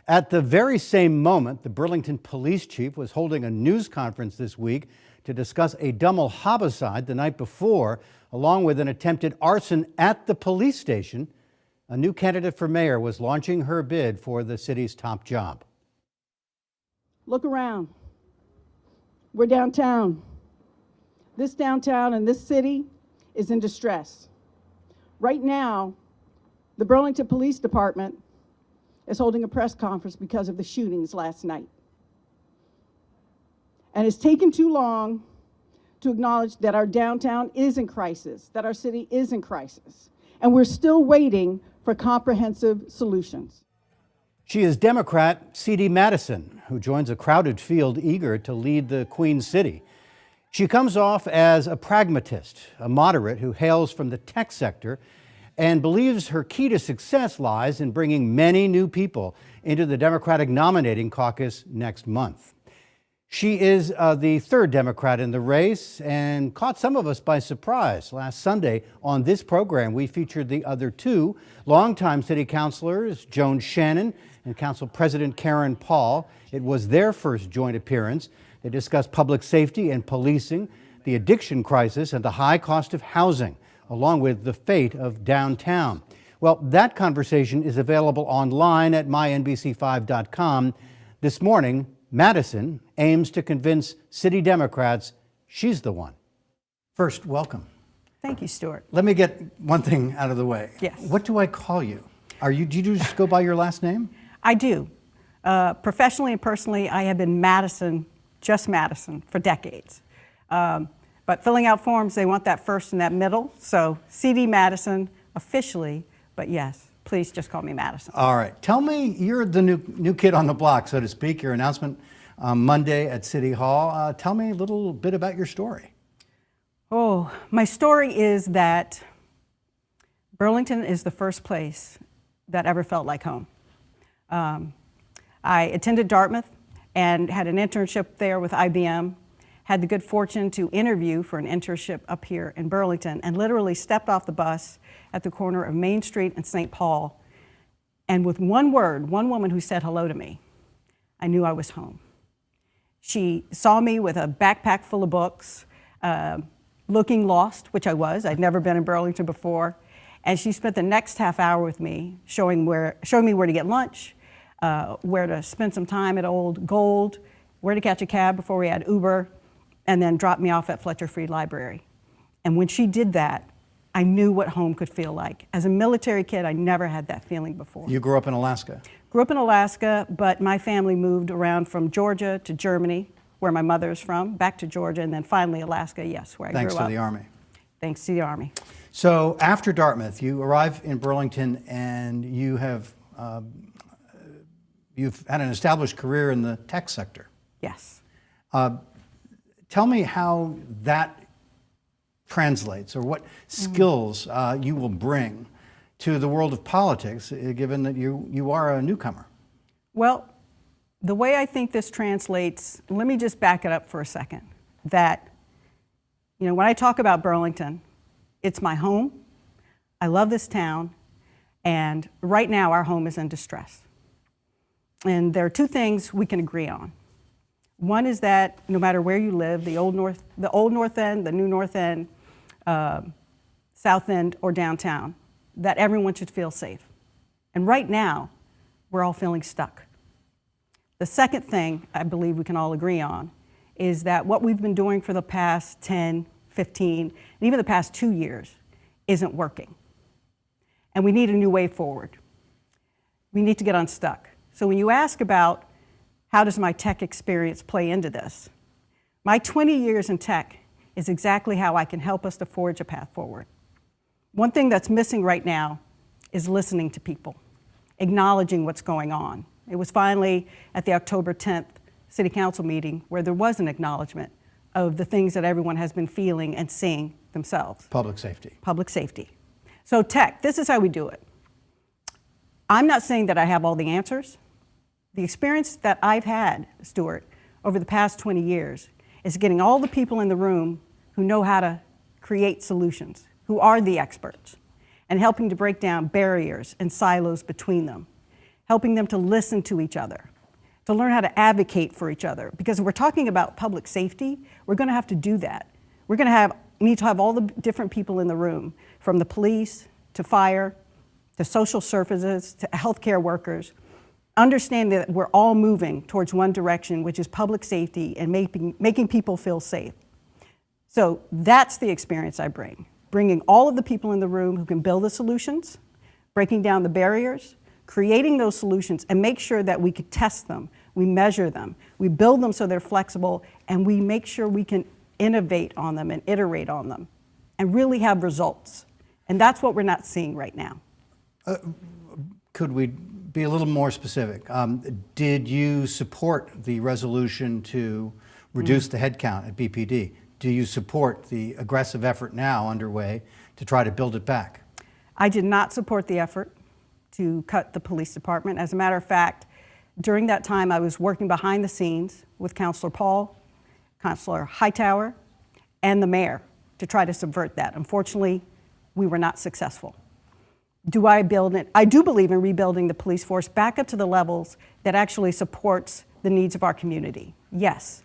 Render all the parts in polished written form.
At the very same moment, the Burlington police chief was holding a news conference this week to discuss a double homicide the night before, along with an attempted arson at the police station. A new candidate for mayor was launching her bid for the city's top job. Look around. We're downtown. This downtown and this city is in distress. Right now, the Burlington Police Department is holding a press conference because of the shootings last night. And it's taken too long to acknowledge that our downtown is in crisis, that our city is in crisis, and we're still waiting for comprehensive solutions. She is Democrat C.D. Madison, who joins a crowded field eager to lead the Queen City. She comes off as a pragmatist, a moderate who hails from the tech sector and believes her key to success lies in bringing many new people into the Democratic nominating caucus next month. She is the third Democrat in the race and caught some of us by surprise. Last Sunday on this program, we featured the other two longtime city councilors, Joan Shannon and Council President Karen Paul. It was their first joint appearance. They discussed public safety and policing, the addiction crisis, and the high cost of housing, along with the fate of downtown. Well, that conversation is available online at mynbc5.com. This morning, Madison aims to convince city Democrats she's the one. First, welcome. Thank you, Stuart. Let me get one thing out of the way. Yes. What do I call you? Do you just go by your last name? I do. Professionally and personally, I have been Madison, just Madison, for decades. But filling out forms, they want that first and that middle. So C.D. Madison officially, but yes, please just call me Madison. All right. Tell me, you're the new kid on the block, so to speak. Your announcement Monday at City Hall. Tell me a little bit about your story. Oh, my story is that Burlington is the first place that ever felt like home. I attended Dartmouth and had an internship there with IBM. Had the good fortune to interview for an internship up here in Burlington and literally stepped off the bus at the corner of Main Street and St. Paul. And with one word, one woman who said hello to me, I knew I was home. She saw me with a backpack full of books, looking lost, which I was. I'd never been in Burlington before. And she spent the next half hour with me, showing me where to get lunch, where to spend some time at Old Gold, where to catch a cab before we had Uber, and then dropped me off at Fletcher Free Library. And when she did that, I knew what home could feel like. As a military kid, I never had that feeling before. You grew up in Alaska? Grew up in Alaska, but my family moved around from Georgia to Germany, where my mother is from, back to Georgia, and then finally Alaska, yes, where I grew up. Thanks to the Army. Thanks to the Army. So after Dartmouth, you arrive in Burlington and you've had an established career in the tech sector. Yes. Tell me how that translates, or what skills you will bring to the world of politics, given that you are a newcomer. Well, the way I think this translates, let me just back it up for a second. That, when I talk about Burlington, it's my home. I love this town, and right now our home is in distress. And there are two things we can agree on. One is that no matter where you live, the old North End, the new North End, South End, or downtown, that everyone should feel safe. And right now, we're all feeling stuck. The second thing I believe we can all agree on is that what we've been doing for the past 10, 15, and even the past 2 years isn't working. And we need a new way forward. We need to get unstuck. So when you ask about how does my tech experience play into this, my 20 years in tech is exactly how I can help us to forge a path forward. One thing that's missing right now is listening to people, acknowledging what's going on. It was finally at the October 10th City Council meeting where there was an acknowledgement of the things that everyone has been feeling and seeing themselves. Public safety. Public safety. So tech, this is how we do it. I'm not saying that I have all the answers. The experience that I've had, Stuart, over the past 20 years is getting all the people in the room who know how to create solutions, who are the experts, and helping to break down barriers and silos between them, helping them to listen to each other, to learn how to advocate for each other. Because if we're talking about public safety, we're going to have to do that. We're going to need to have all the different people in the room, from the police to fire to social services to healthcare workers, understanding that we're all moving towards one direction, which is public safety and making people feel safe. So that's the experience I bring, bringing all of the people in the room who can build the solutions, breaking down the barriers, creating those solutions, and make sure that we could test them, we measure them, we build them so they're flexible, and we make sure we can innovate on them and iterate on them and really have results. And that's what we're not seeing right now. Could we be a little more specific? Did you support the resolution to reduce the headcount at BPD? Do you support the aggressive effort now underway to try to build it back? I did not support the effort to cut the police department. As a matter of fact, during that time, I was working behind the scenes with Councilor Paul, Councilor Hightower, and the mayor to try to subvert that. Unfortunately, we were not successful. Do I build it? I do believe in rebuilding the police force back up to the levels that actually supports the needs of our community. Yes.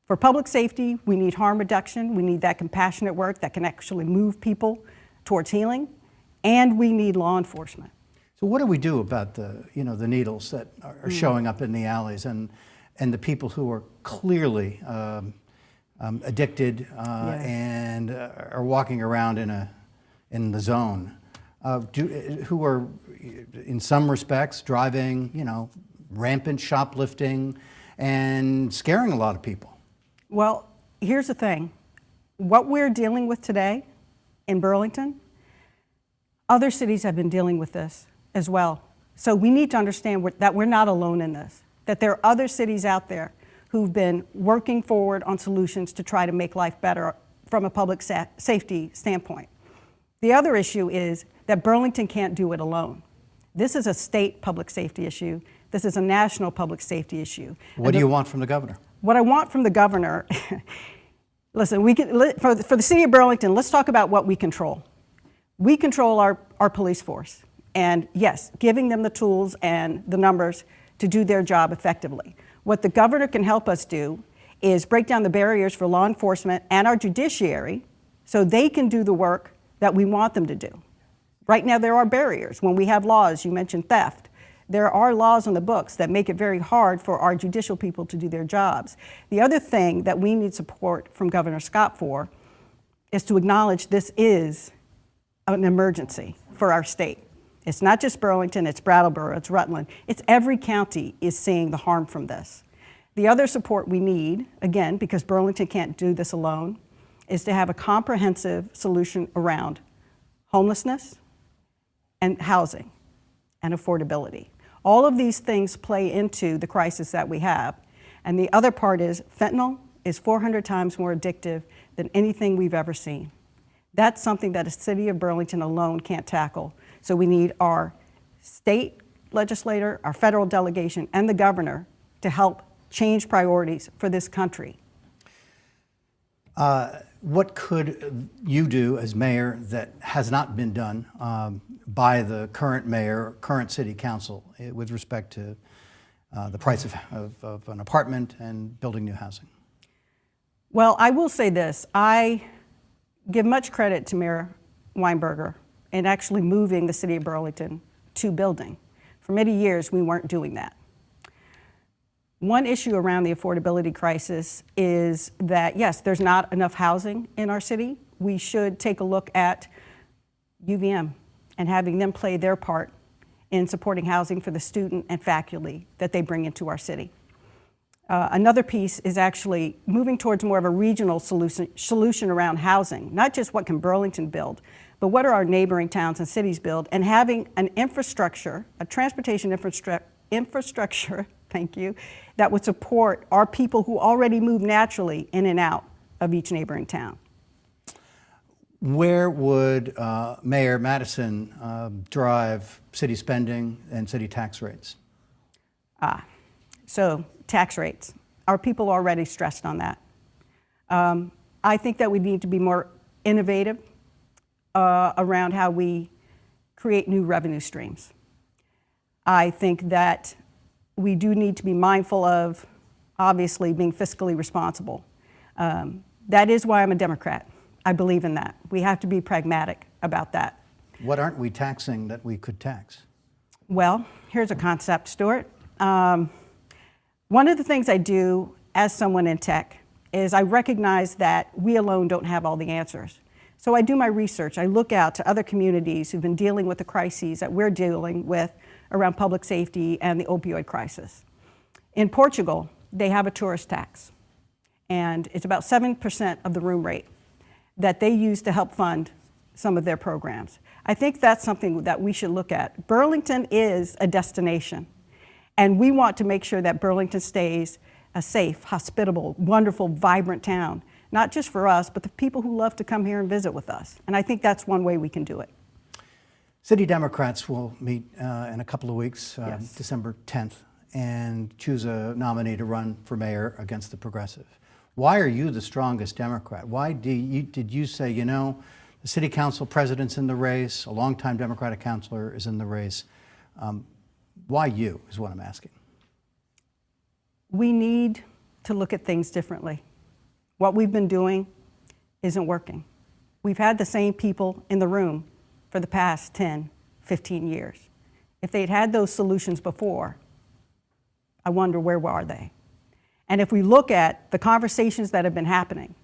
For public safety, we need harm reduction. We need that compassionate work that can actually move people towards healing, and we need law enforcement. So what do we do about the needles that are showing up in the alleys and the people who are clearly addicted and are walking around in the zone, who are in some respects driving, rampant shoplifting and scaring a lot of people? Well, here's the thing. What we're dealing with today in Burlington, other cities have been dealing with this as well. So we need to understand that we're not alone in this, that there are other cities out there who've been working forward on solutions to try to make life better from a public safety standpoint. The other issue is that Burlington can't do it alone. This is a state public safety issue. This is a national public safety issue. What do you want from the governor? What I want from the governor, listen, for the city of Burlington, let's talk about what we control. We control our police force. And yes, giving them the tools and the numbers to do their job effectively. What the governor can help us do is break down the barriers for law enforcement and our judiciary so they can do the work that we want them to do. Right now, there are barriers. When we have laws, you mentioned theft, there are laws on the books that make it very hard for our judicial people to do their jobs. The other thing that we need support from Governor Scott for is to acknowledge this is an emergency for our state. It's not just Burlington, it's Brattleboro, it's Rutland. It's every county is seeing the harm from this. The other support we need, again, because Burlington can't do this alone, is to have a comprehensive solution around homelessness and housing and affordability. All of these things play into the crisis that we have. And the other part is fentanyl is 400 times more addictive than anything we've ever seen. That's something that a city of Burlington alone can't tackle. So we need our state legislator, our federal delegation, and the governor to help change priorities for this country. What could you do as mayor that has not been done by the current mayor, current city council, with respect to the price of an apartment and building new housing? Well, I will say this. I give much credit to Mayor Weinberger in actually moving the city of Burlington to building. For many years, we weren't doing that. One issue around the affordability crisis is that, yes, there's not enough housing in our city. We should take a look at UVM and having them play their part in supporting housing for the student and faculty that they bring into our city. Another piece is actually moving towards more of a regional solution around housing, not just what can Burlington build, but what are our neighboring towns and cities build, and having an infrastructure, a transportation infrastructure, thank you, that would support our people who already move naturally in and out of each neighboring town. Where would Mayor Madison drive city spending and city tax rates? So tax rates. Our people are already stressed on that. I think that we need to be more innovative around how we create new revenue streams. I think that we do need to be mindful of, obviously, being fiscally responsible. That is why I'm a Democrat. I believe in that. We have to be pragmatic about that. What aren't we taxing that we could tax? Well, here's a concept, Stuart. One of the things I do as someone in tech is I recognize that we alone don't have all the answers. So I do my research. I look out to other communities who've been dealing with the crises that we're dealing with around public safety and the opioid crisis. In Portugal, they have a tourist tax, and it's about 7% of the room rate that they use to help fund some of their programs. I think that's something that we should look at. Burlington is a destination, and we want to make sure that Burlington stays a safe, hospitable, wonderful, vibrant town, not just for us, but the people who love to come here and visit with us. And I think that's one way we can do it. City Democrats will meet in a couple of weeks, Yes. December 10th, and choose a nominee to run for mayor against the Progressive. Why are you the strongest Democrat? Why did you say, you know, the city council president's in the race, a longtime Democratic councilor is in the race? Why you is what I'm asking. We need to look at things differently. What we've been doing isn't working. We've had the same people in the room for the past 10, 15 years. If they'd had those solutions before, I wonder where are they? And if we look at the conversations that have been happening,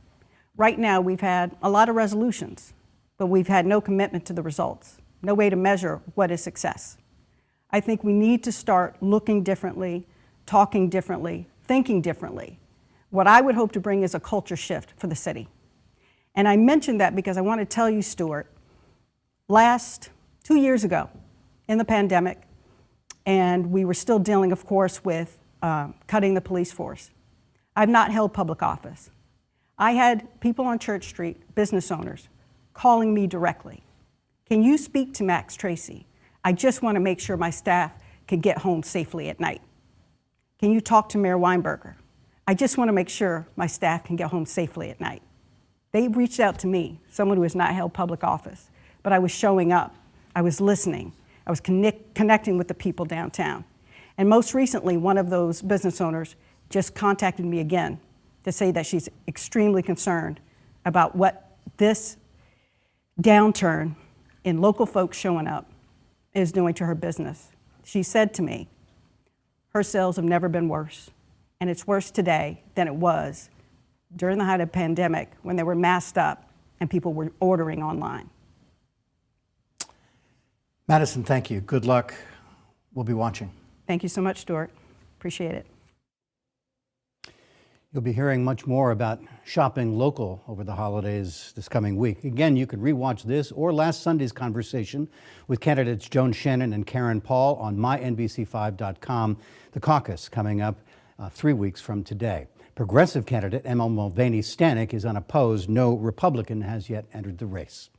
right now we've had a lot of resolutions, but we've had no commitment to the results, no way to measure what is success. I think we need to start looking differently, talking differently, thinking differently. What I would hope to bring is a culture shift for the city. And I mention that because I want to tell you, Stuart, 2 years ago in the pandemic, and we were still dealing, of course, with cutting the police force. I've not held public office. I had people on Church Street, business owners, calling me directly. Can you speak to Max Tracy? I just want to make sure my staff can get home safely at night. Can you talk to Mayor Weinberger? I just want to make sure my staff can get home safely at night. They reached out to me, someone who has not held public office, but I was showing up, I was listening, I was connecting with the people downtown. And most recently, one of those business owners just contacted me again to say that she's extremely concerned about what this downturn in local folks showing up is doing to her business. She said to me, her sales have never been worse, and it's worse today than it was during the height of the pandemic when they were masked up and people were ordering online. Madison, thank you. Good luck. We'll be watching. Thank you so much, Stuart. Appreciate it. You'll be hearing much more about shopping local over the holidays this coming week. Again, you can rewatch this or last Sunday's conversation with candidates Joan Shannon and Karen Paul on mynbc5.com. The caucus coming up 3 weeks from today. Progressive candidate Emma Mulvaney Stanek is unopposed. No Republican has yet entered the race.